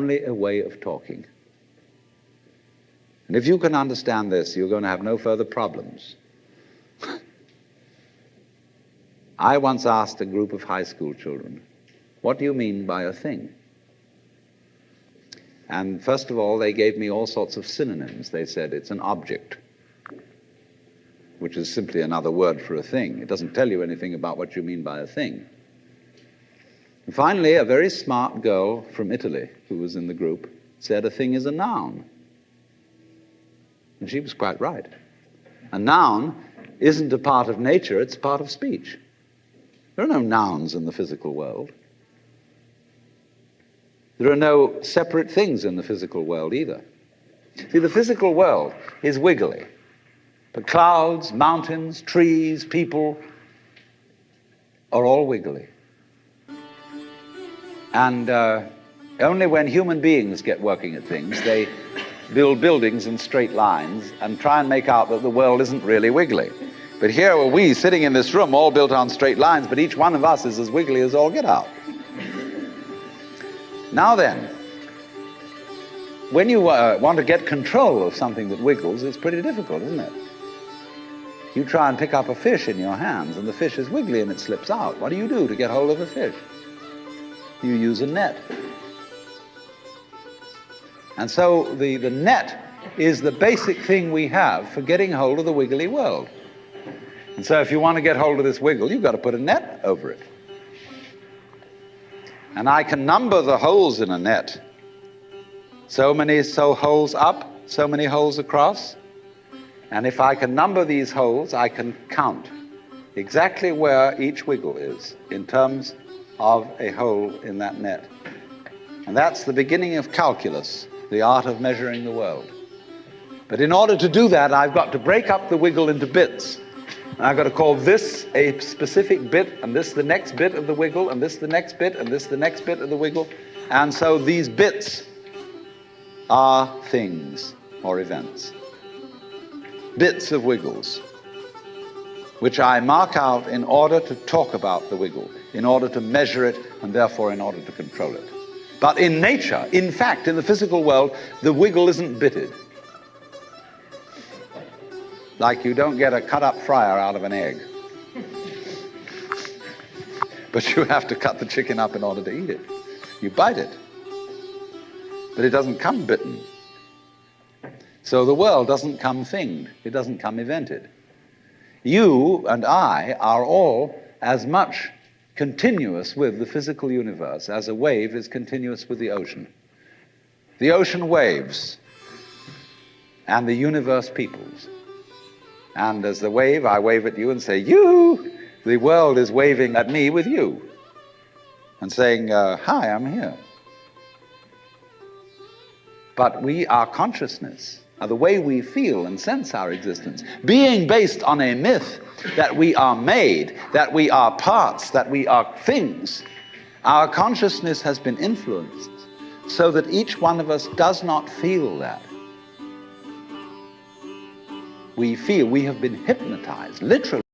only a way of talking. And if you can understand this, you're going to have no further problems. I once asked a group of high school children, what do you mean by a thing? And first of all, they gave me all sorts of synonyms. They said it's an object, which is simply another word for a thing. It doesn't tell you anything about what you mean by a thing. And finally, a very smart girl from Italy who was in the group said a thing is a noun. And she was quite right. A noun isn't a part of nature, it's a part of speech. There are no nouns in the physical world. There are no separate things in the physical world either. See, the physical world is wiggly. But clouds, mountains, trees, people are all wiggly. And only when human beings get working at things, they build buildings in straight lines and try and make out that the world isn't really wiggly. But here are we sitting in this room all built on straight lines, but each one of us is as wiggly as all get out. Now then, when you want to get control of something that wiggles, it's pretty difficult, isn't it? You try and pick up a fish in your hands and the fish is wiggly and it slips out. What do you do to get hold of the fish? You use a net. And so the net is the basic thing we have for getting hold of the wiggly world. And so if you want to get hold of this wiggle, you've got to put a net over it. And I can number the holes in a net. So many holes up, so many holes across. And if I can number these holes, I can count exactly where each wiggle is in terms of a hole in that net. And that's the beginning of calculus, the art of measuring the world. But in order to do that, I've got to break up the wiggle into bits. And I've got to call this a specific bit, and this the next bit of the wiggle, and this the next bit, and this the next bit of the wiggle. And so these bits are things or events. Bits of wiggles, which I mark out in order to talk about the wiggle, in order to measure it, and therefore in order to control it. But in nature, in fact, in the physical world, the wiggle isn't bitted. Like you don't get a cut-up fryer out of an egg. But you have to cut the chicken up in order to eat it. You bite it. But it doesn't come bitten. So the world doesn't come thinged. It doesn't come evented. You and I are all as much continuous with the physical universe as a wave is continuous with the ocean. The ocean waves, and the universe peoples. And as the wave, I wave at you and say, you! The world is waving at me with you and saying, hi, I'm here. But our consciousness, the way we feel and sense our existence, being based on a myth that we are made, that we are parts, that we are things, our consciousness has been influenced so that each one of us does not feel that. We feel we have been hypnotized, literally.